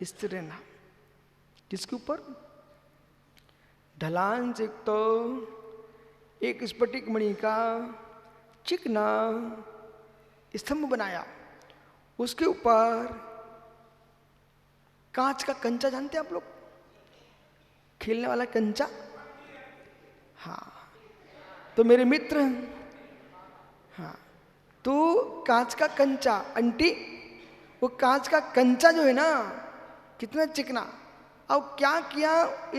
स्थिर रहना। किसके ऊपर? ढलान से तो एक स्फटिक मणि का चिकना स्तंभ बनाया, उसके ऊपर कांच का कंचा, जानते हैं आप लोग, खेलने वाला कंचा। हाँ, तो मेरे मित्र, हाँ, तो कांच का कंचा आंटी, वो कांच का कंचा जो है ना कितना चिकना, अब क्या किया,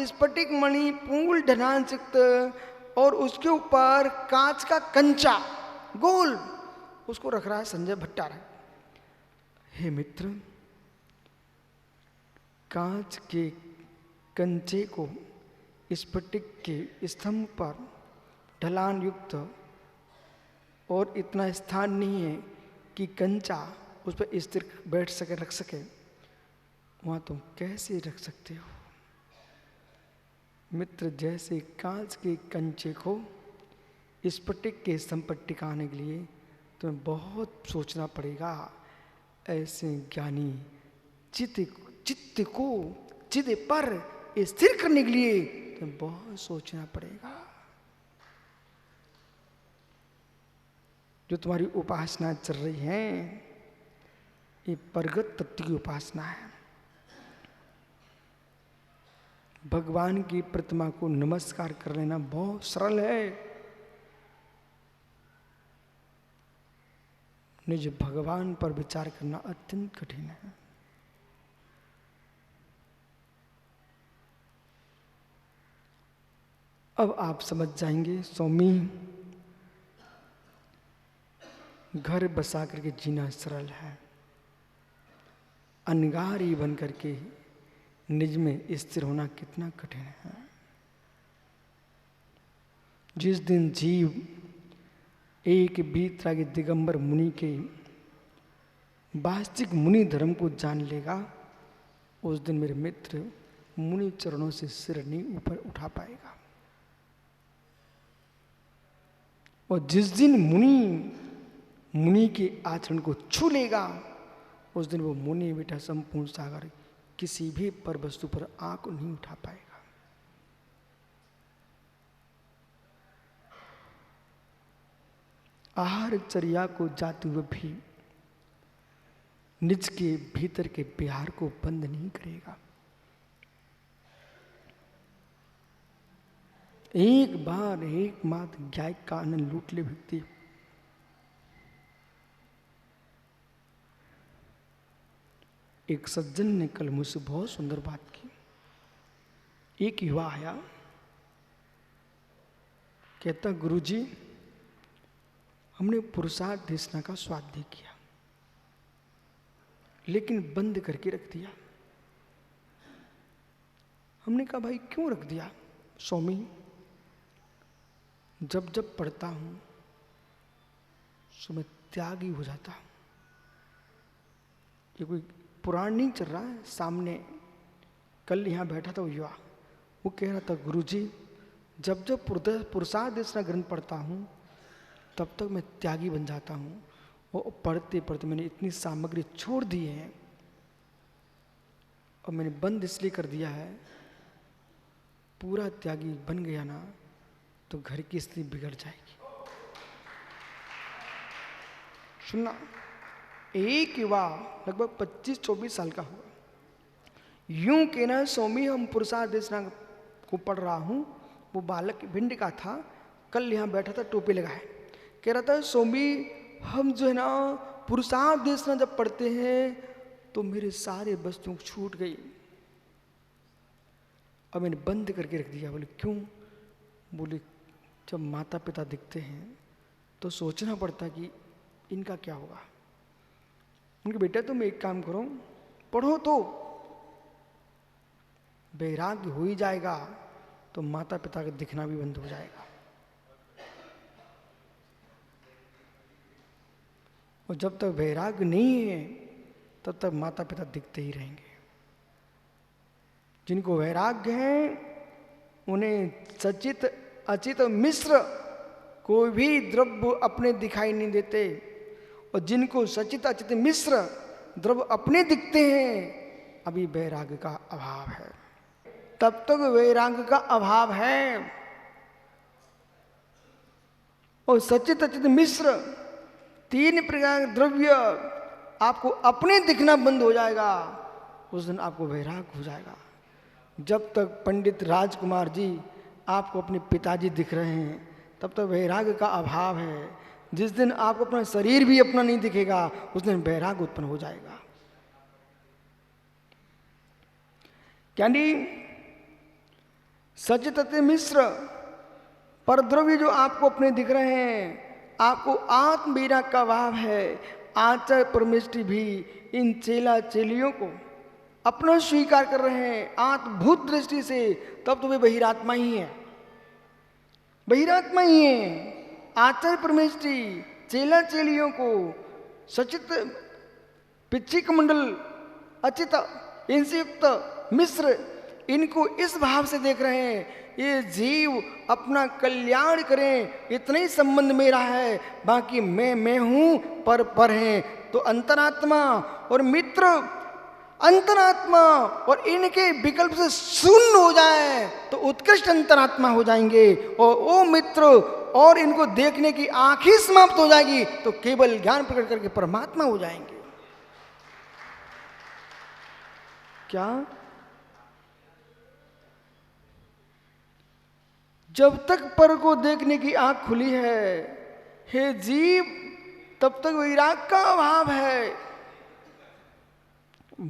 स्फटिक मणि पूर्ण ढलान सिक्त और उसके ऊपर कांच का कंचा गोल, उसको रख रहा है संजय भट्टारक। हे मित्र, कांच के कंचे को स्फटिक के स्तंभ पर ढलान युक्त और इतना स्थान नहीं है कि कंचा उस पर स्थिर बैठ सके, रख सके, वहां तुम कैसे रख सकते हो? मित्र, जैसे कांच के कंचे को स्फटिक के स्तंभ पर टिकाने के लिए तुम्हें बहुत सोचना पड़ेगा, ऐसे ज्ञानी चित्त को चिद पर स्थिर करने के लिए तुम्हें बहुत सोचना पड़ेगा। जो तुम्हारी उपासना चल रही है, ये प्रगट तत्व की उपासना है। भगवान की प्रतिमा को नमस्कार कर लेना बहुत सरल है, निज भगवान पर विचार करना अत्यंत कठिन है। अब आप समझ जाएंगे, स्वामी, घर बसा करके जीना सरल है, अनगारी बन करके निज में स्थिर होना कितना कठिन है। जिस दिन जीव एक बीतरागी दिगंबर मुनि के वास्तविक मुनि धर्म को जान लेगा, उस दिन मेरे मित्र मुनि चरणों से सिर नहीं ऊपर उठा पाएगा। और जिस दिन मुनि के आचरण को छू लेगा, उस दिन वो मुनि बेटा संपूर्ण सागर किसी भी पर वस्तु पर आंख नहीं उठा पाएगा। आहार चर्या को जाते हुए भी निज के भीतर के बिहार को बंद नहीं करेगा। एक बार एक मात्र गाय का आनंद लूट ले व्यक्ति, एक सज्जन ने कल मुझसे बहुत सुंदर बात की। एक युवा आया, कहता, गुरुजी, हमने पुरुषार्थ देशना का स्वाद नहीं किया, लेकिन बंद करके रख दिया। हमने कहा, भाई क्यों रख दिया? स्वामी, जब जब पढ़ता हूं तो मैं त्यागी हो जाता हूं। ये कोई पुराण नहीं चल रहा है, सामने कल यहां बैठा था वो युवा, वो कह रहा था, गुरुजी, जब जब पुरुषार्थ देशना ग्रंथ पढ़ता हूं तब तक मैं त्यागी बन जाता हूं, और पढ़ते पढ़ते मैंने इतनी सामग्री छोड़ दी है और मैंने बंद इसलिए कर दिया है, पूरा त्यागी बन गया ना तो घर की स्थिति बिगड़ जाएगी। सुनना, एक युवा लगभग 25-24 साल का हुआ, यूं कहना, स्वामी हम पुरुषार्थ देशना को पढ़ रहा हूं। वो बालक भिंड का था, कल यहां बैठा था, टोपी लगाए, कह रहा था, स्वामी हम जो है ना पुरुषार्थ देशना जब पढ़ते हैं तो मेरे सारे वस्तुएं छूट गई और मैंने बंद करके रख दिया। बोले क्यों? बोले जब माता पिता दिखते हैं तो सोचना पड़ता कि इनका क्या होगा। उनके बेटा तुम एक काम करो, पढ़ो तो वैराग्य हो ही जाएगा, तो माता पिता का दिखना भी बंद हो जाएगा। और जब तक वैराग्य नहीं है तब तक माता पिता दिखते ही रहेंगे। जिनको वैराग्य है उन्हें सचित अचित मिश्र कोई भी द्रव्य अपने दिखाई नहीं देते, और जिनको सचित अचित मिश्र द्रव्य अपने दिखते हैं अभी वैराग्य का अभाव है। तब तक वैराग्य का अभाव है। और सचित अचित मिश्र, तीन प्रकार के द्रव्य आपको अपने दिखना बंद हो जाएगा, उस दिन आपको वैराग्य हो जाएगा। जब तक पंडित राजकुमार जी आपको अपने पिताजी दिख रहे हैं तब तक वैराग्य का अभाव है। जिस दिन आपको अपना शरीर भी अपना नहीं दिखेगा उस दिन वैराग्य उत्पन्न हो जाएगा। यानी सचित अचित मिश्र पर द्रव्य जो आपको अपने दिख रहे हैं, आपको आत्म वैराग्य का अभाव है। आचार्य परमेष्टि भी इन चेला चेलियों को अपना स्वीकार कर रहे हैं आत्मभूत दृष्टि से, तब तो वे बहिरात्मा ही हैं, बहिरात्मा ही हैं। आचार्य परमेष्टि चेला चेलियों को सचित पिच्छिक मंडल अचित इनसे युक्त मिश्र इनको इस भाव से देख रहे हैं, ये जीव अपना कल्याण करें इतना ही संबंध मेरा है, बाकी मैं हूं पर हैं। तो अंतरात्मा और मित्र, अंतरात्मा और इनके विकल्प से शून्य हो जाए तो उत्कृष्ट अंतरात्मा हो जाएंगे, और वो मित्र और इनको देखने की आंख ही समाप्त हो जाएगी तो केवल ज्ञान प्रकट करके परमात्मा हो जाएंगे। क्या जब तक पर को देखने की आंख खुली है हे जीव, तब तक वैराग का अभाव है।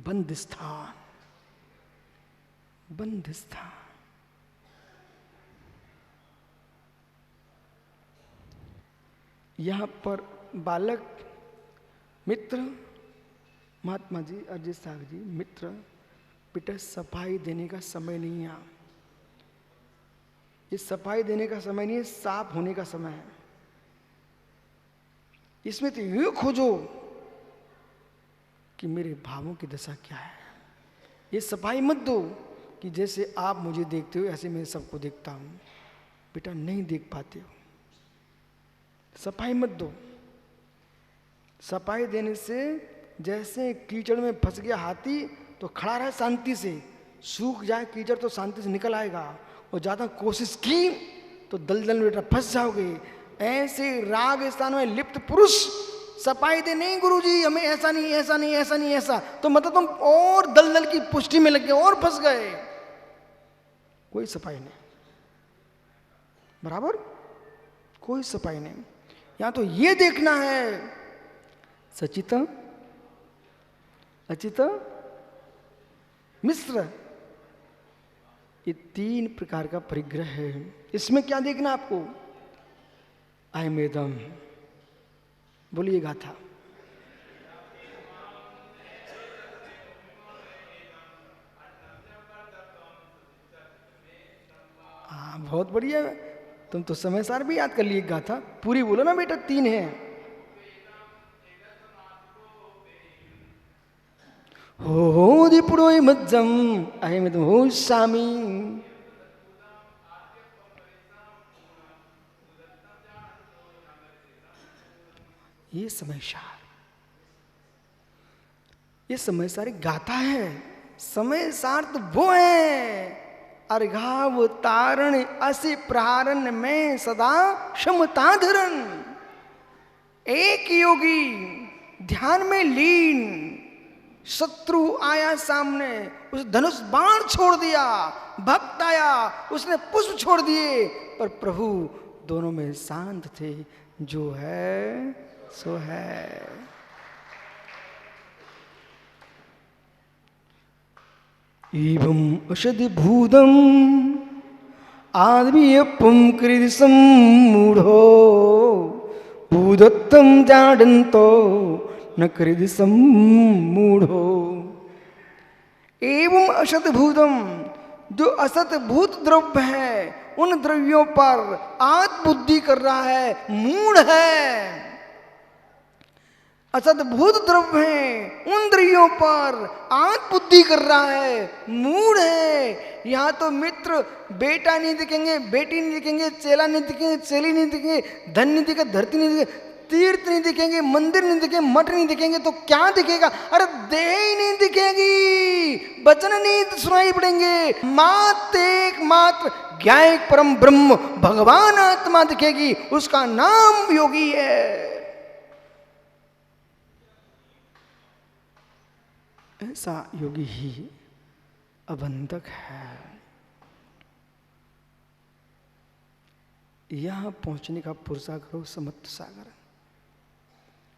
बंद स्थान, बंद स्थान। यहां पर बालक मित्र, महात्मा जी अजित साहब जी, मित्र बेटा सफाई देने का समय नहीं है। ये सफाई देने का समय नहीं है, साफ होने का समय है। इसमें तो यूं खोजो कि मेरे भावों की दशा क्या है। ये सफाई मत दो कि जैसे आप मुझे देखते हो ऐसे मैं सबको देखता हूं। बेटा नहीं देख पाते हो, सफाई मत दो। सफाई देने से जैसे कीचड़ में फंस गया हाथी तो खड़ा रहे शांति से, सूख जाए कीचड़ तो शांति से निकल आएगा, और ज्यादा कोशिश की तो दलदल में बेटा फंस जाओगे। ऐसे राग स्थान में लिप्त पुरुष सफाई दे, नहीं गुरुजी हमें ऐसा नहीं ऐसा नहीं ऐसा नहीं ऐसा, तो मतलब तुम और दलदल की पुष्टि में लग गए और फंस गए। कोई सफाई नहीं, बराबर कोई सफाई नहीं। यहां तो ये देखना है सचित अचित मिश्र, ये तीन प्रकार का परिग्रह है। इसमें क्या देखना आपको? अहमेदम, बोलिए गाथा। हाँ बहुत बढ़िया, तुम तो समय सार भी याद कर लिए गाथा। पूरी बोलो ना बेटा, तीन है। हो दिपुड़ो मज्जम अहमेदम हो शामी। ये समय सार, ये समय सार गाथा है। समय सार तो वो है, अर्घाव तारण असि प्रहारण में सदा क्षमता धरण। एक योगी ध्यान में लीन, शत्रु आया सामने, उस धनुष बाण छोड़ दिया, भक्त आया उसने पुष्प छोड़ दिए, पर प्रभु दोनों में शांत थे। जो है सो है। एवं औषधि भूतम आद्यपम कृदिसम मूढ़ो भूदत्तम जाडंतो न कृदिसम मूढ़ो। एवं असत भूतम, जो असत भूत द्रव्य है उन द्रव्यों पर आत्म बुद्धि कर रहा है, मूढ़ है। असद्भूत द्रव्य हैं उन द्रव्यों पर आत्म बुद्धि कर रहा है, मूढ़ है। यहाँ तो मित्र बेटा नहीं दिखेंगे, बेटी नहीं दिखेंगे, चेला नहीं दिखेंगे, चेली नहीं दिखेंगे, धन नहीं दिखेगा, धरती नहीं दिखेगा, तीर्थ नहीं दिखेंगे, मंदिर नहीं दिखेंगे, मठ नहीं दिखेंगे तो क्या दिखेगा? अरे देह ही नहीं दिखेगी, वचन नहीं सुनाई पड़ेंगे, मात्र ज्ञायक परम ब्रह्म भगवान आत्मा दिखेगी, उसका नाम योगी है। ऐसा योगी ही अबंधक है। यहां पहुंचने का पुरसा करो समुद्र सागर।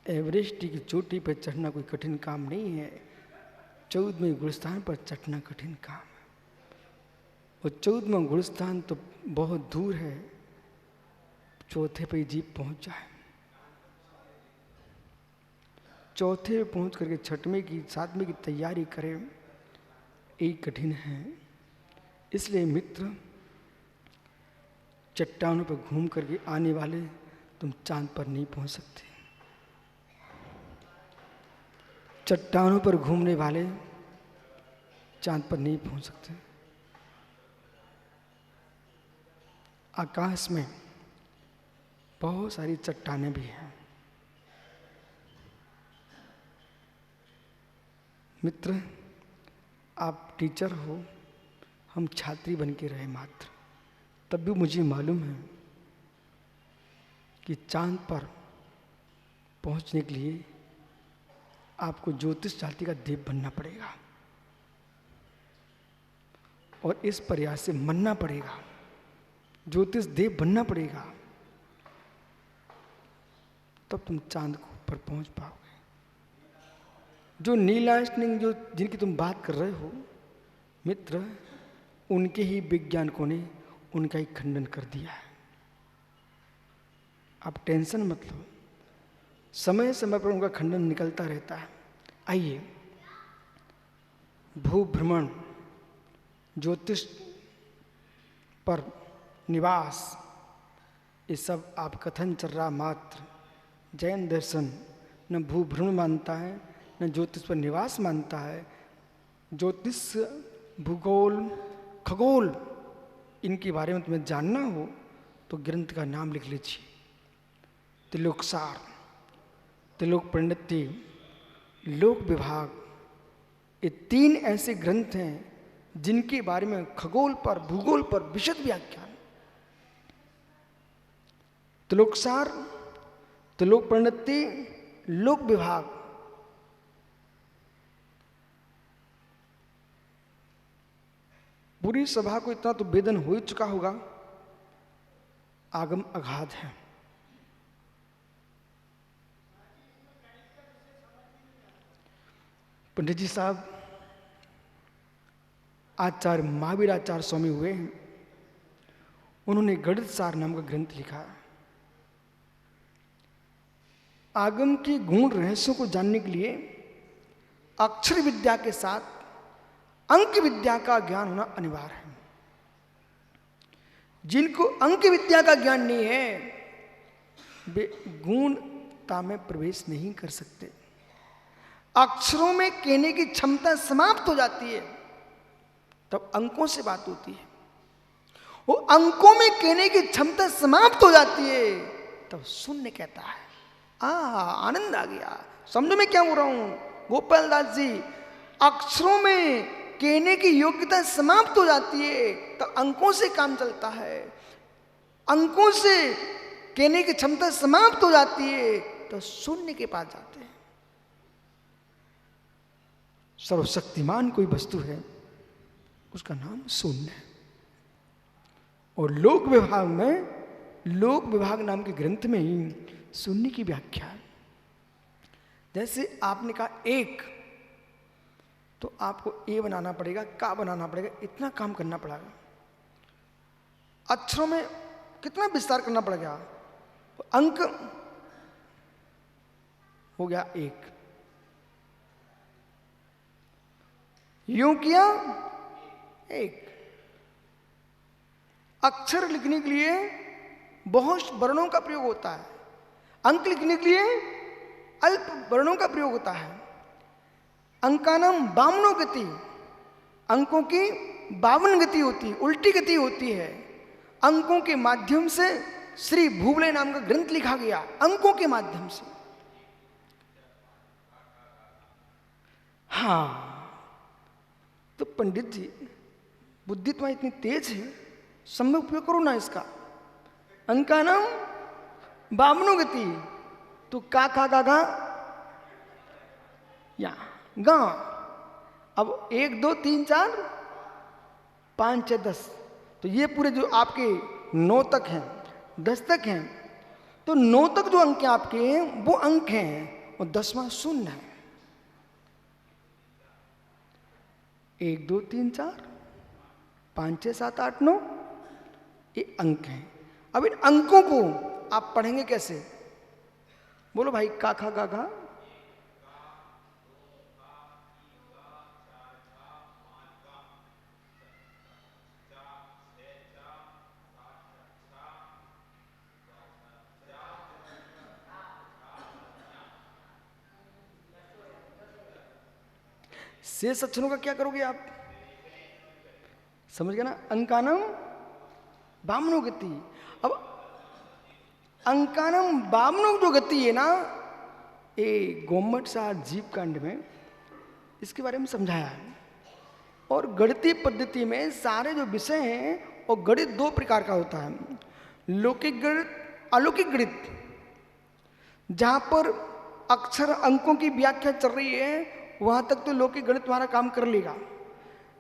एवरेस्ट की चोटी पर चढ़ना कोई कठिन काम नहीं है, 14वें गुलिस्तान पर चढ़ना कठिन काम है। और 14वां गुलिस्तान तो बहुत दूर है, चौथे पे जीप पहुंच जाए, चौथे पे पहुंच करके छठवें की 7वें की तैयारी करें, यही कठिन है। इसलिए मित्र, चट्टानों पर घूम करके आने वाले तुम चांद पर नहीं पहुंच सकते। चट्टानों पर घूमने वाले चांद पर नहीं पहुंच सकते। आकाश में बहुत सारी चट्टानें भी हैं। मित्र, आप टीचर हो, हम छात्री बन के रहे मात्र, तब भी मुझे मालूम है कि चांद पर पहुंचने के लिए आपको ज्योतिष जाति का देव बनना पड़ेगा और इस प्रयास से मनना पड़ेगा, ज्योतिष देव बनना पड़ेगा, तब तुम चांद को ऊपर पहुंच पाओगे। जो नील आर्मस्ट्रांग जो जिनकी तुम बात कर रहे हो मित्र, उनके ही वैज्ञानिकों ने उनका ही खंडन कर दिया है। आप टेंशन मत लो, समय समय पर उनका खंडन निकलता रहता है। आइए, भूभ्रमण, ज्योतिष पर निवास, ये सब आप कथन चल रहा मात्र। जैन दर्शन न भूभ्रमण मानता है न ज्योतिष पर निवास मानता है। ज्योतिष, भूगोल, खगोल, इनके बारे में तुम्हें जानना हो तो ग्रंथ का नाम लिख लीजिए, त्रिलोकसार, त्रिलोक पंडिती, लोक विभाग। ये 3 ऐसे ग्रंथ हैं जिनके बारे में खगोल पर, भूगोल पर विशद व्याख्यान। त्रिलोकसार, त्रिलोक पंडिती, लोक विभाग। पूरी सभा को इतना तो वेदन हो ही चुका होगा, आगम अगाध है। पंडित जी साहब आचार्य महावीर आचार्य स्वामी हुए हैं, उन्होंने गणित सार नाम का ग्रंथ लिखा है। आगम के गूढ़ रहस्यों को जानने के लिए अक्षर विद्या के साथ अंक विद्या का ज्ञान होना अनिवार्य है। जिनको अंक विद्या का ज्ञान नहीं है वे गूढ़ता में प्रवेश नहीं कर सकते। अक्षरों में कहने की क्षमता समाप्त हो जाती है, तब अंकों से बात होती है। वो अंकों में कहने की क्षमता समाप्त हो जाती है, तब शून्य कहता है। आनंद आ गया। समझो मैं क्या बोल रहा हूं गोपाल दास जी। अक्षरों में कहने की योग्यता समाप्त हो जाती है तो अंकों से काम चलता है। अंकों से कहने की क्षमता समाप्त हो जाती है तो शून्य के पास जाते हैं। सर्वशक्तिमान कोई वस्तु है, उसका नाम शून्य है। और लोक विभाग में, लोक विभाग नाम के ग्रंथ में ही शून्य की व्याख्या है। जैसे आपने कहा एक, तो आपको ए बनाना पड़ेगा, का बनाना पड़ेगा, इतना काम करना पड़ेगा। अक्षरों में कितना विस्तार करना पड़ेगा। अंक हो गया एक, यूं किया एक। अक्षर लिखने के लिए बहुत वर्णों का प्रयोग होता है, अंक लिखने के लिए अल्प वर्णों का प्रयोग होता है। अंकानाम 52 गति, अंकों की 52 गति होती है, उल्टी गति होती है। अंकों के माध्यम से श्री भूवलय नाम का ग्रंथ लिखा गया अंकों के माध्यम से। हाँ, तो पंडित जी बुद्धि तुम्हारी इतनी तेज है, सम्यक उपयोग करो ना इसका। अंकानाम बामनुगति, तो का गा या गा। अब 1 2 3 4 5 6 10, तो ये पूरे जो आपके 9 तक हैं, 10 तक हैं, तो 9 तक जो अंक आपके हैं वो अंक हैं और 10वां शून्य है। 1 2 3 4 5 6 7 8 9 ये अंक हैं। अब इन अंकों को आप पढ़ेंगे कैसे? बोलो भाई, का खा गा घा। शेष अक्षरों का क्या करोगे आप? समझ गए ना? अंकानम बामनो गति। अब अंकानम बामनो जो गति है ना, ये गोमट सार जीव कांड में इसके बारे में समझाया है। और गणितीय पद्धति में सारे जो विषय हैं और गणित 2 प्रकार का होता है, लौकिक गणित, अलौकिक गणित। जहां पर अक्षर अंकों की व्याख्या चल रही है वहां तक तो लौकिक गणित तुम्हारा काम कर लेगा।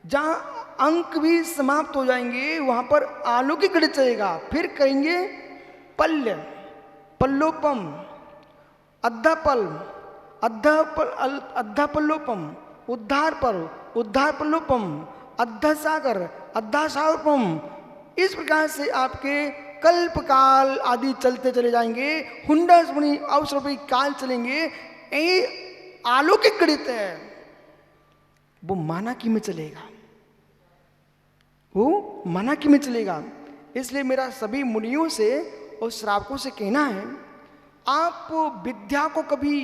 जहां अंक भी समाप्त हो जाएंगे वहां पर अलौकिक गणित चलेगा। फिर कहेंगे पल्य, पल्लोपम, अद्धापल, अद्धापल्लोपम, उद्धार पर, उद्धार पल्लोपम, अद्धासागर, अद्धासागरपम। इस प्रकार से आपके कल्प काल आदि चलते चले जाएंगे। हुंडा स्मृति अवसर काल चलेंगे। ये अलौकिक गणित है, वो मानाकी में चलेगा, वो मानाकी में चलेगा। इसलिए मेरा सभी मुनियों से और श्रावकों से कहना है, आप विद्या को कभी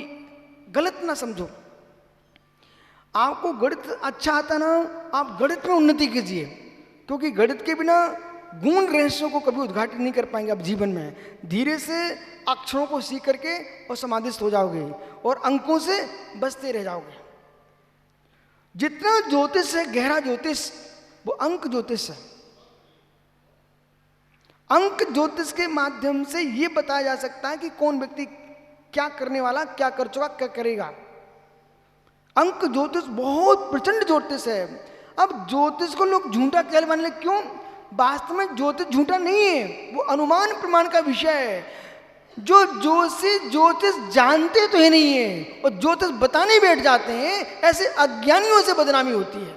गलत ना समझो। आपको गणित अच्छा आता ना, आप गणित में उन्नति कीजिए, क्योंकि गणित के बिना गुण रहस्यों को कभी उद्घाटित नहीं कर पाएंगे आप जीवन में। धीरे से अक्षरों को सीख करके और समाधिस्थ हो जाओगे और अंकों से बचते रह जाओगे। जितना ज्योतिष है, गहरा ज्योतिष, वो अंक ज्योतिष है। अंक ज्योतिष के माध्यम से ये बताया जा सकता है कि कौन व्यक्ति क्या करने वाला, क्या कर चुका, क्या करेगा। अंक ज्योतिष बहुत प्रचंड ज्योतिष है। अब ज्योतिष को लोग झूठा कहलवाने लगे, क्यों? वास्तव में ज्योतिष झूठा नहीं है, वो अनुमान प्रमाण का विषय है। जो ज्योतिष जानते तो है नहीं है और ज्योतिष बताने बैठ जाते हैं, ऐसे अज्ञानियों से बदनामी होती है।